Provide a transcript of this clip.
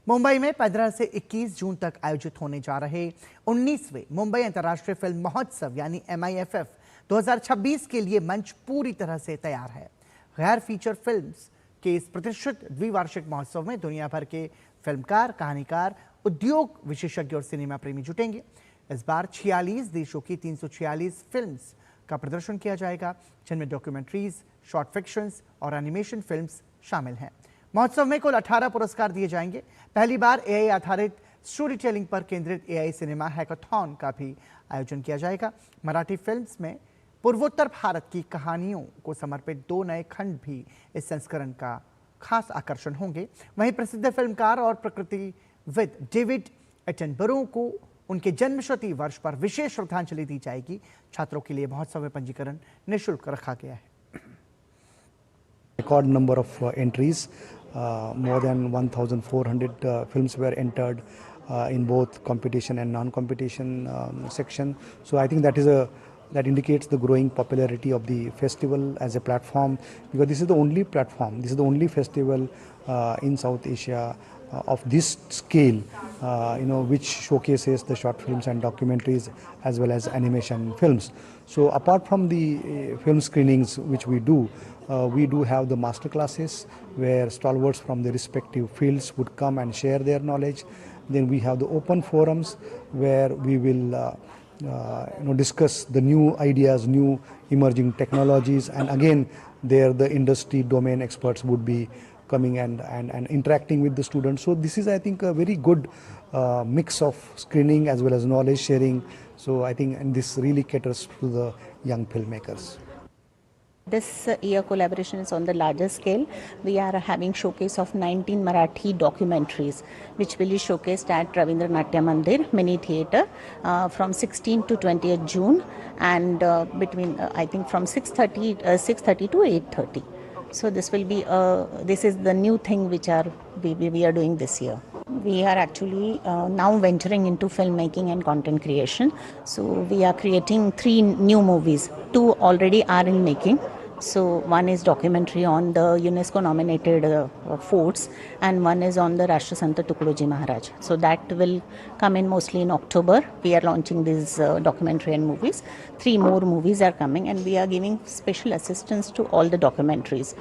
मुंबई में 15 से 21 जून तक आयोजित होने जा रहे 19वें मुंबई अंतर्राष्ट्रीय फिल्म महोत्सव यानी MIFF 2026 के लिए मंच पूरी तरह से तैयार है। गैर फीचर फिल्म्स के इस प्रतिष्ठित द्विवार्षिक महोत्सव में दुनिया भर के फिल्मकार, कहानीकार, उद्योग विशेषज्ञ और सिनेमा प्रेमी जुटेंगे। इस बार 46 देशों की 346 फिल्म्स का प्रदर्शन किया जाएगा, जिनमें डॉक्यूमेंट्रीज, शॉर्ट फिक्शंस और एनिमेशन फिल्म्स शामिल हैं। महोत्सव में कुल 18 पुरस्कार दिए जाएंगे। पहली बार AI आधारित स्टोरी टेलिंग पर केंद्रित AI सिनेमा हैकाथॉन का भी आयोजन किया जाएगा। मराठी फिल्म्स में पूर्वोत्तर भारत की कहानियों को समर्पित 2 नए खंड भी इस संस्करण का खास आकर्षण होंगे। वहीं प्रसिद्ध फिल्मकार और प्रकृतिविद डेविड एटनबरो को उनके जन्मशती वर्ष पर विशेष श्रद्धांजलि दी जाएगी। छात्रों के लिए महोत्सव में पंजीकरण निःशुल्क रखा गया है। Record number of entries, more than 1,400 films were entered in both competition and non-competition section. So I think that indicates the growing popularity of the festival as a platform, because this is the only platform, this is the only festival in South Asia of this scale, which showcases the short films and documentaries as well as animation films. So apart from the film screenings which we do have the master classes where stalwarts from the respective fields would come and share their knowledge. Then we have the open forums where we will discuss the new ideas, new emerging technologies, and again there the industry domain experts would be coming and interacting with the students. So this is, I think, a very good mix of screening as well as knowledge sharing. So I think this really caters to the young filmmakers. This year collaboration is on the larger scale. We are having showcase of 19 Marathi documentaries which will be showcased at Ravindra Natya Mandir Mini Theatre from 16th to 20th June, and between I think from 6:30 to 8:30. So this will be this is the new thing which we are doing this year. We are actually now venturing into filmmaking and content creation. So we are creating 3 new movies. 2 already are in making. So one is documentary on the UNESCO nominated forts, and one is on the Rashtrasanta Tukadoji Maharaj. So that will come in mostly in October. We are launching these documentary and movies. 3 more movies are coming, and we are giving special assistance to all the documentaries.